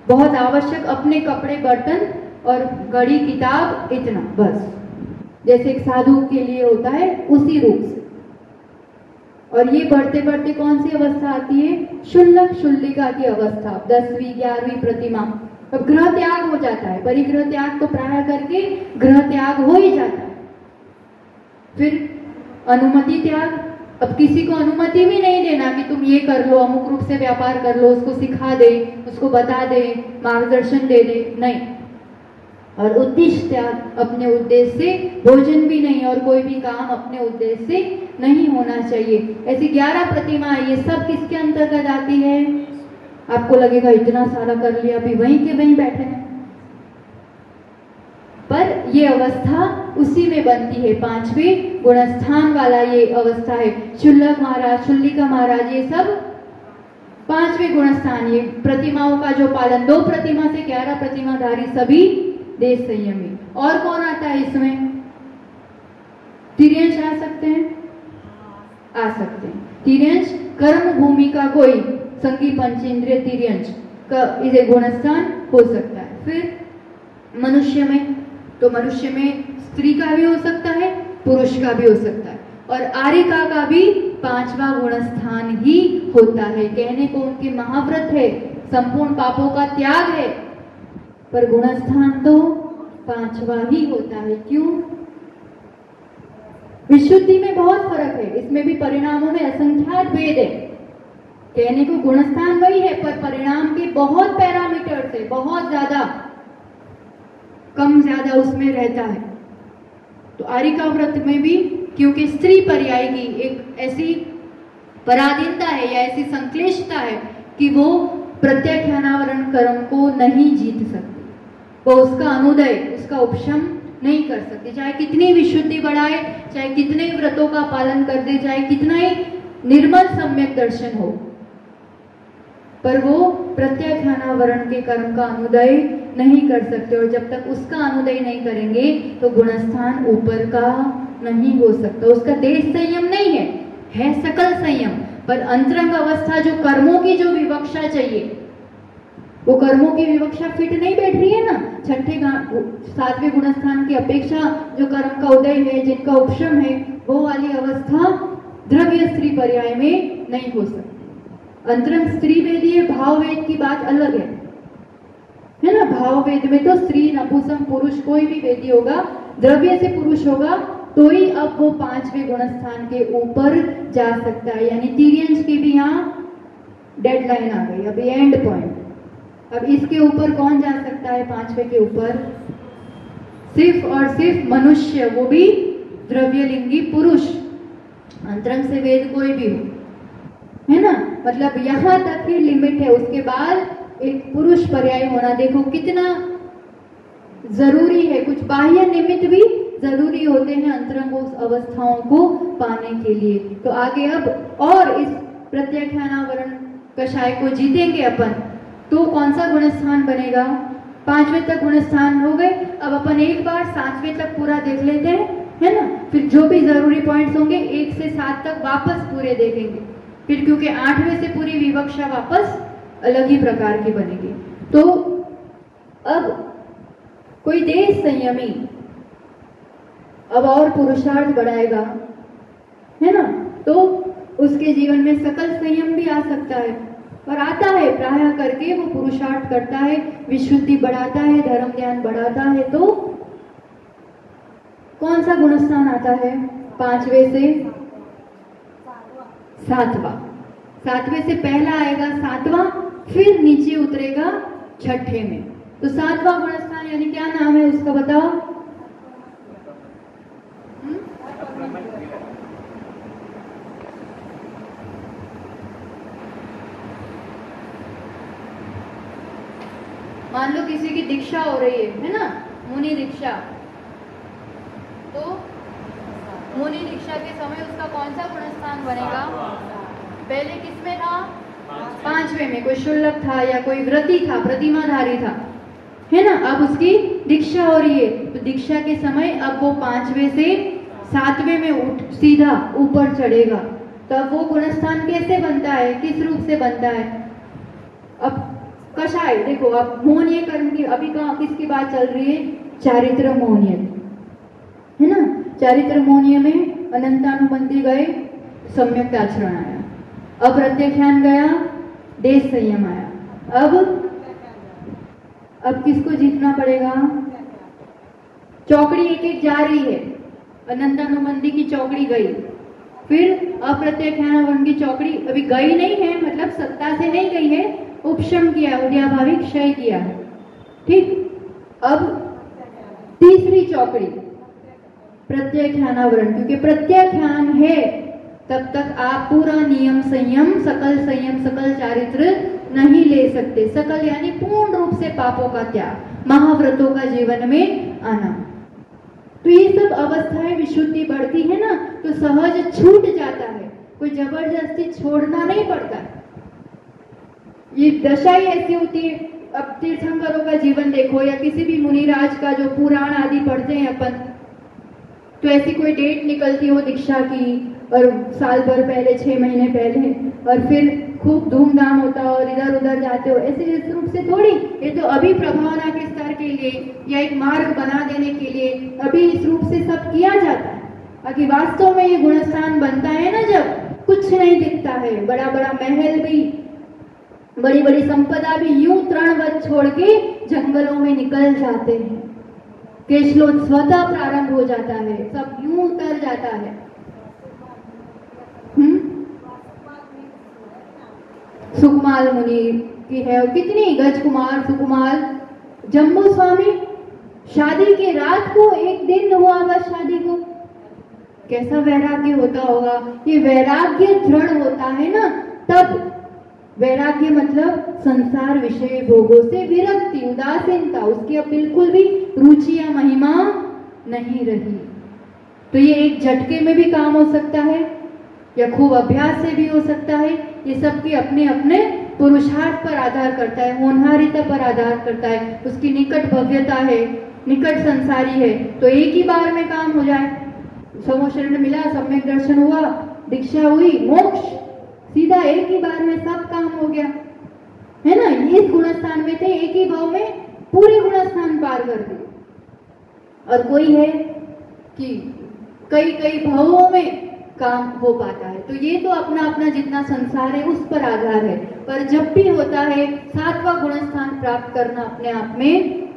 बहुत आवश्यक अपने कपड़े बर्तन और घड़ी किताब, इतना बस, जैसे एक साधु के लिए होता है उसी रूप से। और ये बढ़ते बढ़ते कौन सी अवस्था आती है? शुल्लक शुल्लिका की अवस्था, 10वीं 11वीं प्रतिमा। अब ग्रह त्याग हो जाता है, परिग्रह त्याग तो प्राय करके ग्रह त्याग हो ही जाता है। फिर अनुमति त्याग, अब किसी को अनुमति भी नहीं देना कि तुम ये कर लो, अमुक रूप से व्यापार कर लो, उसको सिखा दे, उसको बता दे, मार्गदर्शन दे दे, नहीं। और उद्देश्य त्याग, अपने उद्देश्य से भोजन भी नहीं और कोई भी काम अपने उद्देश्य से नहीं होना चाहिए। ऐसी 11 प्रतिमा, ये सब किसके अंतर्गत आती है? आपको लगेगा इतना सारा कर लिया, अभी वहीं के वहीं बैठे हैं, पर ये अवस्था उसी में बनती है। 5वें गुणस्थान वाला ये अवस्था है। शुल्लक महाराज, शुल्लिका महाराज, ये सब 5वें गुणस्थान, ये प्रतिमाओं का जो पालन, 2 प्रतिमा से 11 प्रतिमाधारी सभी देश संयमी। और कौन आता है इसमें? तिर्यंश आ सकते हैं, आ सकते हैं। तिर्यंश कर्म भूमि का कोई संगी पंचेंद्रिय तिर्यंश का इसे गुणस्थान हो सकता है। फिर मनुष्य में, तो मनुष्य में स्त्री का भी हो सकता है, पुरुष का भी हो सकता है। और आर्यिका का भी 5वां गुणस्थान ही होता है। कहने को उनके महाव्रत है, संपूर्ण पापों का त्याग है, पर गुणस्थान तो 5वां ही होता है। क्यों? विशुद्धि में बहुत फर्क है, इसमें भी परिणामों में असंख्यात भेद है। कहने को गुणस्थान वही है, पर परिणाम के बहुत पैरामीटर से बहुत ज्यादा कम ज्यादा उसमें रहता है। तो आर्यिका व्रत में भी, क्योंकि स्त्री पर्याय की एक ऐसी पराधीनता है या ऐसी संक्लिष्टता है कि वो प्रत्याख्यानावरण कर्म को नहीं जीत सकती, वो उसका अनुदय, उसका उपशम नहीं कर सकती। चाहे कितनी विशुद्धि बढ़ाए, चाहे कितने व्रतों का पालन कर दे, चाहे कितना ही निर्मल सम्यक दर्शन हो, पर वो प्रत्याख्यानावरण के कर्म का अनुदय नहीं कर सकते। और जब तक उसका अनुदय नहीं करेंगे तो गुणस्थान ऊपर का नहीं हो सकता। उसका देश संयम नहीं है सकल संयम, पर अंतरंग अवस्था जो कर्मों की जो विवक्षा चाहिए, वो कर्मों की विवक्षा फिट नहीं बैठ रही है ना। 7वें गुणस्थान की अपेक्षा जो कर्म का उदय है, जिनका उपशम है, वो वाली अवस्था द्रव्य स्त्री पर्याय में नहीं हो सकती। अंतरंग स्त्री वेदीय भाव वेद की बात अलग है ना। भाव वेद में तो स्त्री नपुंसक पुरुष कोई भी वेदी होगा, द्रव्य से पुरुष होगा तो ही अब वो 5वें गुणस्थान के ऊपर जा सकता है। यानी तिर्यंश की भी यहाँ डेडलाइन आ गई, अभी एंड पॉइंट। अब इसके ऊपर कौन जा सकता है? 5वें के ऊपर सिर्फ और सिर्फ मनुष्य, वो भी द्रव्यलिंगी पुरुष, अंतरंग से वेद कोई भी हो, है ना। मतलब यहाँ तक ही लिमिट है, उसके बाद एक पुरुष पर्याय होना देखो कितना जरूरी है। कुछ बाह्य निमित्त भी जरूरी होते हैं अंतरंग अवस्थाओं को पाने के लिए। तो आगे अब और इस प्रत्याख्यानावरण कषाय को जीतेंगे अपन, तो कौन सा गुणस्थान बनेगा? 5वें तक गुणस्थान हो गए। अब अपन एक बार 7वें तक पूरा देख लेते हैं, है ना। फिर जो भी जरूरी पॉइंट्स होंगे 1 से 7 तक वापस पूरे देखेंगे। फिर क्योंकि 8वें से पूरी विवक्षा वापस अलग ही प्रकार की बनेगी। तो अब कोई देश संयमी अब और पुरुषार्थ बढ़ाएगा, है ना, तो उसके जीवन में सकल संयम भी आ सकता है और आता है। प्रायः करके वो पुरुषार्थ करता है, विशुद्धि बढ़ाता है, धर्म ध्यान बढ़ाता है। तो कौन सा गुणस्थान आता है? 5वें से 7वां। 7वें से पहला आएगा 7वां, फिर नीचे उतरेगा 6ठे में। तो 7वां गुणस्थान यानी क्या नाम है उसका बताओ? मान लो किसी की दीक्षा हो रही है ना, मुनि दीक्षा। तो मुनि दीक्षा के समय उसका कौन सा गुणस्थान बनेगा? पहले किसमें था? 5वें में। कोई शुल्लक था या कोई व्रती था, प्रतिमाधारी था, है ना। अब उसकी दीक्षा हो रही है, तो दीक्षा के समय अब वो 5वें से 7वें में उठ सीधा ऊपर चढ़ेगा। तब वो गुणस्थान कैसे बनता है, किस रूप से बनता है? अब कषाय देखो, अब मोहनीय कर्म की अभी कहाँ किसकी बात चल रही है? चारित्र मोहनीय, है ना। चारित्र मोहनीय में अनंतानुबंधी गए, सम्यक आचरण आया। अब प्रत्याख्यान गया, देश संयम आया। अब किसको जीतना पड़ेगा? चौकड़ी एक एक जा रही है। अनंतानुबंधी की चौकड़ी गई, फिर अप्रत्याख्यान की चौकड़ी अभी गई नहीं है, मतलब सत्ता से नहीं गई है, उपशम किया, उद्याभावी क्षय किया है, ठीक। अब तीसरी चौकड़ी प्रत्याख्यानावरण, क्योंकि प्रत्याख्यान है तब तक आप पूरा नियम संयम, सकल चारित्र नहीं ले सकते। सकल यानी पूर्ण रूप से पापों का त्याग, महाव्रतों का जीवन में आना। तो ये सब अवस्थाएं विशुद्धि बढ़ती है ना, तो सहज छूट जाता है, कोई जबरदस्ती छोड़ना नहीं पड़ता। ये दशा ही ऐसी होती है। अब तीर्थंकरों का जीवन देखो या किसी भी मुनिराज का जो पुराण आदि पढ़ते हैं अपन, तो ऐसी कोई डेट निकलती हो दीक्षा की और साल भर पहले, 6 महीने पहले, और फिर खूब धूमधाम होता और इधर उधर जाते हो, ऐसे इस रूप से थोड़ी। ये तो अभी प्रभावना के स्तर के लिए या एक मार्ग बना देने के लिए अभी इस रूप से सब किया जाता है। बाकी वास्तव में ये गुणस्थान बनता है ना, जब कुछ नहीं दिखता है, बड़ा बड़ा महल भी, बड़ी बड़ी संपदा भी यूं तृणवत छोड़ के जंगलों में निकल जाते हैं। केशलोद स्वतः प्रारंभ हो जाता है, सब यूं उतर जाता है। सुकुमाल मुनि की है, और कितनी गजकुमार, सुकुमाल, जम्बू स्वामी, शादी की रात को, एक दिन हुआ बस शादी को, कैसा वैराग्य होता होगा। ये वैराग्य दृढ़ होता है ना, तब वैराग्य मतलब संसार विषय भोगों से विरक्ति, उदासीनता, उसकी अब बिल्कुल भी रुचि या महिमा नहीं रही। तो ये एक झटके में भी काम हो सकता है या खूब अभ्यास से भी हो सकता है। ये सबके अपने अपने पुरुषार्थ पर आधार करता है, होनहारिता पर आधार करता है, उसकी निकट भव्यता है, निकट संसारी है, तो एक ही बार में काम हो जाए। समोशरण मिला, सम्यक दर्शन हुआ, दीक्षा हुई, मोक्ष, सीधा एक ही बार में सब काम हो गया, है ना। इस गुणस्थान में थे, एक ही भाव में पूरे गुणस्थान पार कर दिए। और कोई है कि कई कई भावों में काम हो पाता है। तो ये तो अपना अपना जितना संसार है उस पर आधार है। पर जब भी होता है 7वां गुणस्थान प्राप्त करना अपने आप में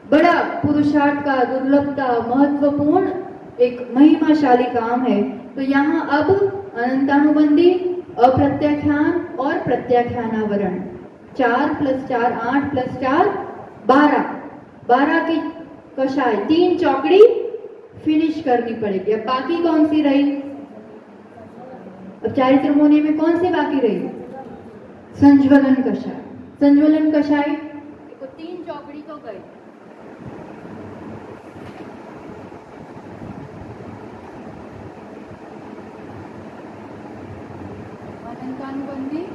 बड़ा पुरुषार्थ का, दुर्लभता, महत्वपूर्ण एक महिमाशाली काम है। तो यहाँ अब अनंतानुबंधी, अप्रत्याख्यान और प्रत्याख्यानावरण, 4 + 4 8 + 4 12 की कषाय, 3 चौकड़ी फिनिश करनी पड़ेगी। अब बाकी कौन सी रही? अब चारित्र मोहनीय में कौन सी बाकी रही? संज्वलन कषाय। संज्वलन कषाय देखो 3 चौकड़ी तो गई। अनंतानुबंधी,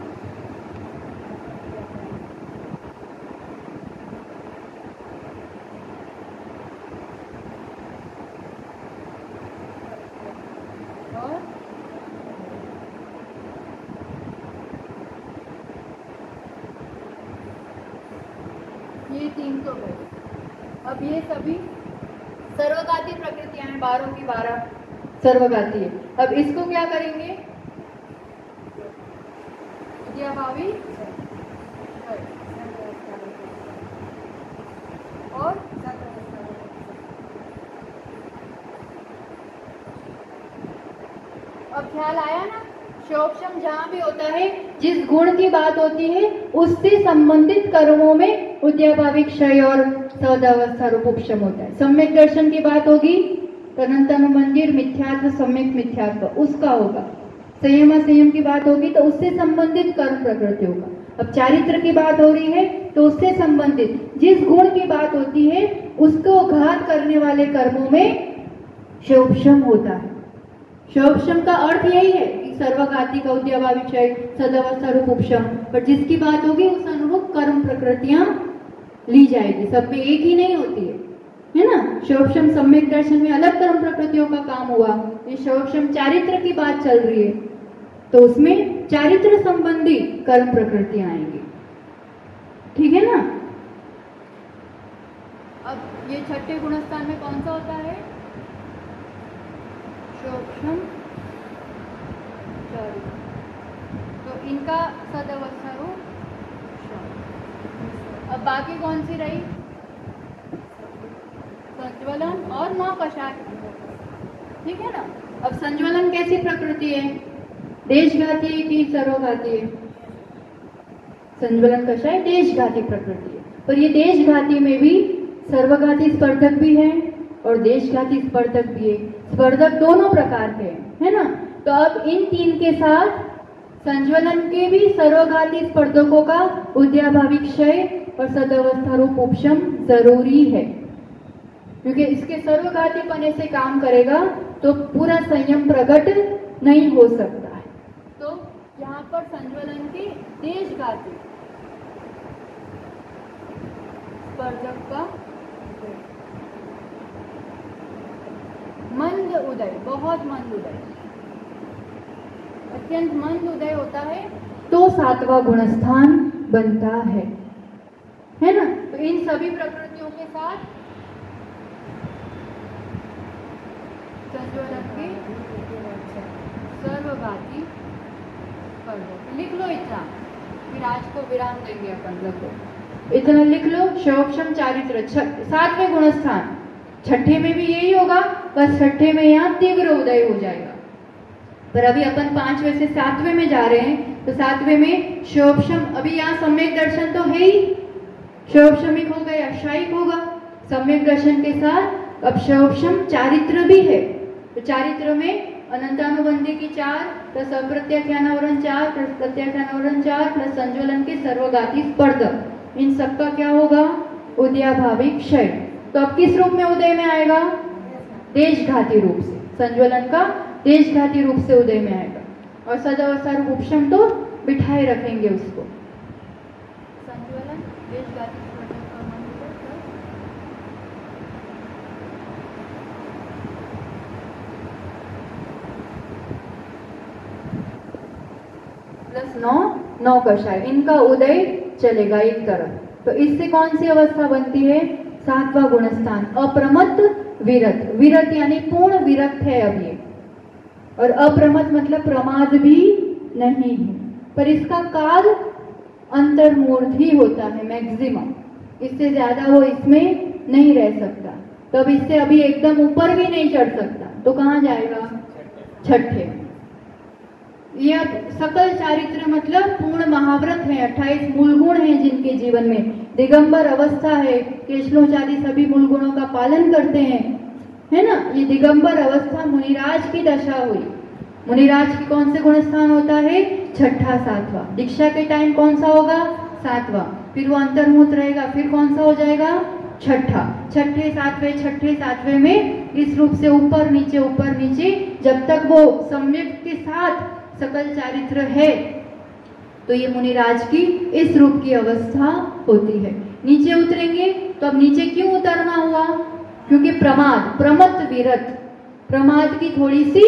300 गए। अब ये सभी सर्वघाती प्रकृतियां हैं, 12 की 12 सर्वघाती है। अब इसको क्या करेंगे, भावी और अब ख्याल आया ना, शोभशम जहां भी होता है, जिस गुण की बात होती है उससे संबंधित कर्मों में उद्याभाविक क्षय और सदावस्था रूप उपशम होता है। सम्यक दर्शन की बात होगी तो अनंतानुबंधिर मिथ्यात्व सम्यक मिथ्यात्व उसका होगा। संयम असंयम की बात होगी तो उससे संबंधित कर्म प्रकृति होगा। अब चारित्र की बात हो रही है तो उससे संबंधित जिस गुण की बात होती है उसको घात करने वाले कर्मों में शोभशम होता है। शोभशम का अर्थ यही है कि सर्वघाती का उद्याभाविक क्षय सदावस्था रूप उपशम, पर जिसकी बात होगी उस अनुरूप कर्म प्रकृतियां ली जाएगी। सब में एक ही नहीं होती है ना। शोभशम सम्यक दर्शन में अलग कर्म प्रकृतियों का काम हुआ, ये शोभशम चारित्र की बात चल रही है तो उसमें चारित्र संबंधी कर्म प्रकृतियां आएंगी, ठीक है ना। अब ये छठे गुणस्थान में कौन सा होता है, शोभशम चारित्र, तो इनका सदावस्था रूप। अब बाकी कौन सी रही, संज्वलन और महाकषाय, ठीक है ना। अब संज्वलन कैसी प्रकृति है, देशघाती है कि सर्वघाती है, संज्वलन कषाय देशघाती प्रकृति है। पर ये देशघाती में भी सर्वघाती स्पर्धक भी है और देशघाती स्पर्धक भी है। स्पर्धक दोनों प्रकार के है ना। तो अब इन तीन के साथ संज्वलन के भी सर्वघाती स्पर्धकों का उद्याभाविक क्षय और सदावस्था रूप उपशम जरूरी है, क्योंकि इसके सर्वघाती पने से काम करेगा तो पूरा संयम प्रकट नहीं हो सकता है। तो यहाँ पर संज्वलन के देशघाती स्पर्धक का मंद उदय, बहुत मंद उदय, अत्यंत मंद उदय होता है तो सातवां गुणस्थान बनता है ना। तो इन सभी प्रकृतियों के साथ संज्वलन के सर्वघाती स्पर्धक, लिख लो इतना, फिर आज को विराम देंगे अपन लोग को। इतना लिख लो, शोभशम चारित्र सातवें गुणस्थान, छठे में भी यही होगा, बस छठे में यहाँ तीव्र उदय हो जाएगा। पर अभी अपन 5वें से 7वें में जा रहे हैं, तो 7वें में शोभशम, अभी यहाँ सम्यक दर्शन तो है ही, शोभशमिक होगा या शायिक होगा। सम्यक दर्शन के साथ अब शोभशम चारित्र भी है, तो चारित्र में अनंतानुबंधी की 4 प्लस अप्रत्याख्यानावरण 4 प्लस प्रत्याख्यानावरण 4 प्लस संज्वलन के सर्वघाती स्पर्धक, इन सबका क्या होगा, उद्याभाविक क्षय। तो अब किस रूप में उदय में आएगा, देशघाती रूप से, संज्वलन का देशघाती रूप से उदय में आएगा। और सदावस्था रूप उपशम तो बिठाए रखेंगे उसको। संज्वलन देशघाती प्लस 9 कषाय, इनका उदय चलेगा एक तरफ। तो इससे कौन सी अवस्था बनती है, सातवां गुणस्थान अप्रमत्त विरत। विरत यानी पूर्ण विरक्त है अब ये, और अप्रमत्त मतलब प्रमाद भी नहीं है, पर इसका काल अंतर्मूर्धी होता है मैक्सिमम, इससे ज्यादा वो इसमें नहीं रह सकता। तो अब इससे अभी एकदम ऊपर भी नहीं चढ़ सकता, तो कहाँ जाएगा, छठे। यह सकल चारित्र मतलब पूर्ण महाव्रत है, 28 मूल गुण हैं जिनके जीवन में, दिगंबर अवस्था है, केशलोचारी सभी मूल गुणों का पालन करते हैं, है ना। ये दिगंबर अवस्था मुनिराज की दशा हुई। मुनिराज की कौन से गुणस्थान होता है, छठा सातवां। दीक्षा के टाइम कौन सा होगा, सातवां, फिर वो अंतर्मुक्त रहेगा, फिर कौन सा हो जाएगा, छठा। छठे सातवें में इस रूप से ऊपर नीचे जब तक वो सम्यक के साथ सकल चारित्र है तो ये मुनिराज की इस रूप की अवस्था होती है। नीचे उतरेंगे तो अब नीचे क्यों उतरना हुआ, क्योंकि प्रमाद, प्रमत्त विरत, प्रमाद की थोड़ी सी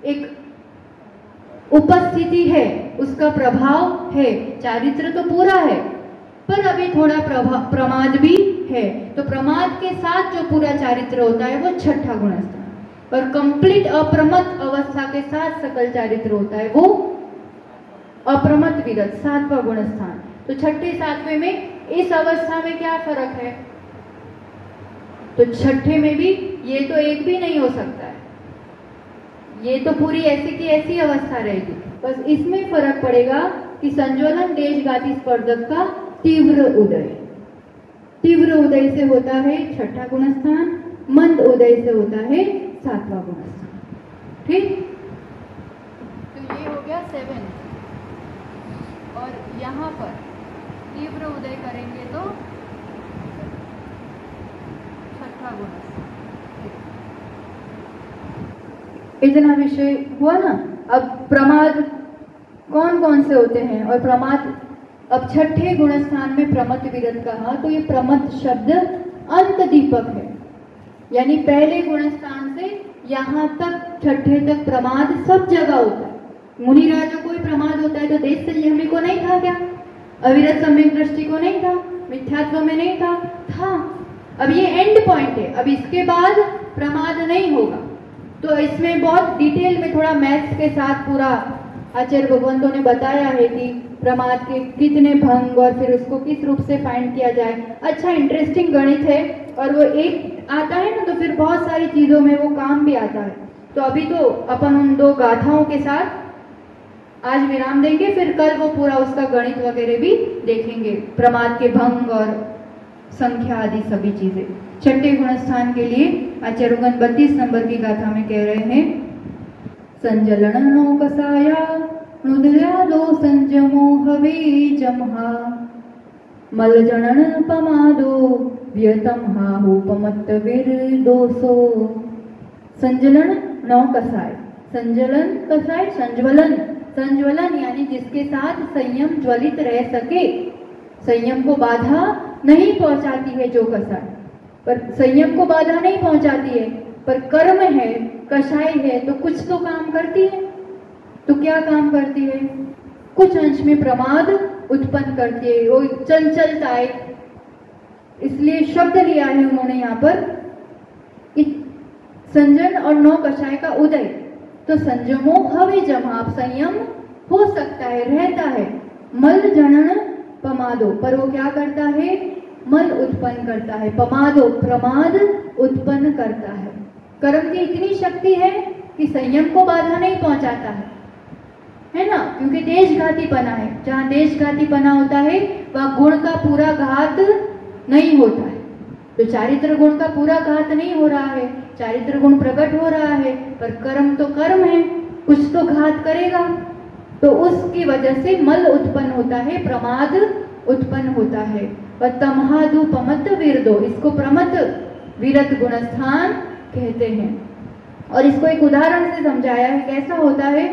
एक उपस्थिति है, उसका प्रभाव है। चारित्र तो पूरा है पर अभी थोड़ा प्रमाद भी है। तो प्रमाद के साथ जो पूरा चारित्र होता है वो छठा गुणस्थान, और कंप्लीट अप्रमत्त अवस्था के साथ सकल चारित्र होता है वो अप्रमत्त विरत, सातवां गुणस्थान। तो छठे सातवें में इस अवस्था में क्या फर्क है? तो छठे में भी ये तो एक भी नहीं हो सकता है, ये तो पूरी ऐसी की ऐसी अवस्था रहेगी। बस इसमें फर्क पड़ेगा कि संज्वलन देशगाती स्पर्धक का तीव्र उदय, तीव्र उदय से होता है छठा गुणस्थान, मंद उदय से होता है सातवां गुणस्थान। ठीक, तो ये हो गया 7, और यहाँ पर तीव्र उदय करेंगे तो छठा गुणस्थान। इतना विषय हुआ ना। अब प्रमाद कौन कौन से होते हैं, और प्रमाद अब छठे गुणस्थान में प्रमत्त विरत कहा, तो ये प्रमत्त शब्द अंत दीपक है, यानी पहले गुणस्थान से यहाँ तक छठे तक प्रमाद सब जगह होता है। मुनिराजों को ही प्रमाद होता है, तो देश संयमी को नहीं था क्या? अविरत सम्यक दृष्टि को नहीं था? मिथ्यात्व में नहीं था? था। अब ये एंड पॉइंट है, अब इसके बाद प्रमाद नहीं होगा। तो इसमें बहुत डिटेल में थोड़ा मैथ्स के साथ पूरा आचार्य भगवंतों ने बताया है कि प्रमाद के कितने भंग और फिर उसको किस रूप से फाइंड किया जाए। अच्छा इंटरेस्टिंग गणित है, और वो एक आता है ना तो फिर बहुत सारी चीजों में वो काम भी आता है। तो अभी तो अपन उन 2 गाथाओं के साथ आज विराम देंगे, फिर कल वो पूरा उसका गणित वगैरह भी देखेंगे, प्रमाद के भंग और संख्या आदि सभी चीजें। छठे गुणस्थान के लिए आचार्यगण 32 नंबर की गाथा में कह रहे हैं, संजलन नो कसाया नुदयादो संजमो हवे जमहा मलजनन पमादो व्यतम हाहुपमत्त विरदोसो। संजलन नौ कसाय, संजलन कसाय संज्वलन, संज्वलन यानी जिसके साथ संयम ज्वलित रह सके, संयम को बाधा नहीं पहुंचाती है जो कसाय, पर संयम को बाधा नहीं पहुंचाती है, पर कर्म है, कषाय है, तो कुछ तो काम करती है। तो क्या काम करती है? कुछ अंश में प्रमाद उत्पन्न करती है, वो चंचलता है। इसलिए शब्द लिया है उन्होंने यहाँ पर संजन और 9 कषाय का उदय। तो संजमो हवे जमा, संयम हो सकता है, रहता है। मल जनन पमादो, पर वो क्या करता है? मल उत्पन्न करता है। पमादो प्रमाद उत्पन्न करता है। कर्म की इतनी शक्ति है कि संयम को बाधा नहीं पहुंचाता है ना, क्योंकि देशघाती पना है। जहां देशघाती पना होता है वहां गुण का पूरा घात नहीं होता है। तो चारित्र गुण का पूरा घात नहीं हो रहा है, चारित्र गुण प्रकट हो रहा है, पर कर्म तो कर्म है, कुछ तो घात करेगा। तो उसकी वजह से मल उत्पन्न होता है, प्रमाद उत्पन्न होता है। और तमहादु पमत विरदो, इसको प्रमत विरत गुणस्थान कहते हैं। और इसको एक उदाहरण से समझाया है, कैसा होता है?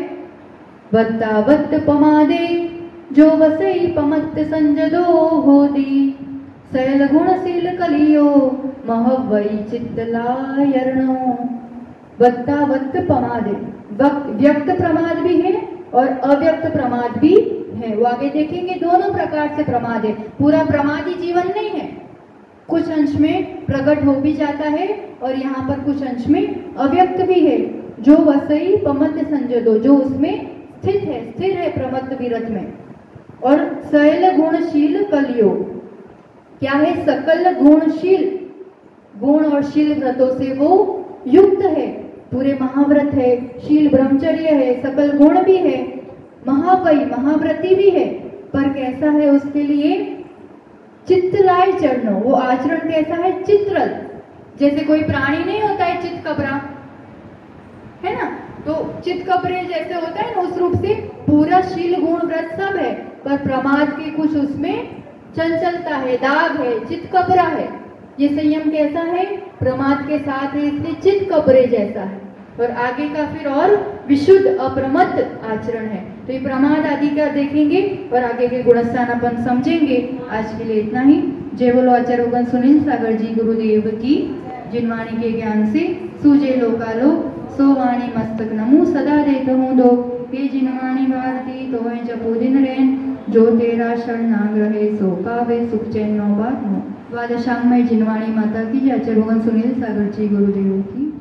वत्तावत्त पमादे जो वसई पमत्त संजदो होदी शैल गुणशील कलियो महवई चित्तलायर्णो। वत्तावत्त पमादे, व्यक्त प्रमाद भी है और अव्यक्त प्रमाद भी है। वो आगे देखेंगे, दोनों प्रकार से प्रमाद है। पूरा प्रमादी जीवन नहीं है, कुछ अंश में प्रकट हो भी जाता है और यहाँ पर कुछ अंश में अव्यक्त भी है। जो वसई पमत्त संजदो, जो उसमें स्थित है, स्थिर है प्रमत्त विरत में। और शैल गुणशील कलियो, क्या है? सकल गुणशील, गुण और शील व्रतों से वो युक्त है, पूरे महाव्रत है, शील ब्रह्मचर्य है, सकल गुण भी है, महावई महाव्रती भी है। पर कैसा है उसके लिए? चित्तलाय चरणों, वो आचरण कैसा है? चित्रल। जैसे कोई प्राणी नहीं होता है चित्त कबरा, है ना, तो चित्त कबरे जैसे होता है ना, उस रूप से पूरा शील गुण व्रत सब है, पर प्रमाद के कुछ उसमें चंचलता है, दाग है, चित्त कबरा है। ये संयम कैसा है? प्रमाद के साथ है, इसलिए चित्त कबरे जैसा है। और आगे का फिर और विशुद्ध अप्रमत्त आचरण है। तो ये प्रमाद आदि का देखेंगे और आगे के गुणस्थान अपन समझेंगे। आज के लिए इतना ही। जय बोलो आचार्य भगवान सुनील सागर जी गुरुदेव की। जिनवाणी के ज्ञान से सूझे लोकालो, सो वाणी मस्तक नमु सदा देत हूँ दो। हे जिनवाणी भारती तो है जपो दिन रैन जो तेरा शरण नाग रहे सो पावे सुख चैन नो बात नो। द्वादशांग में जिनवाणी माता की जय। आचार्य भगवान सुनील सागर जी गुरुदेव की।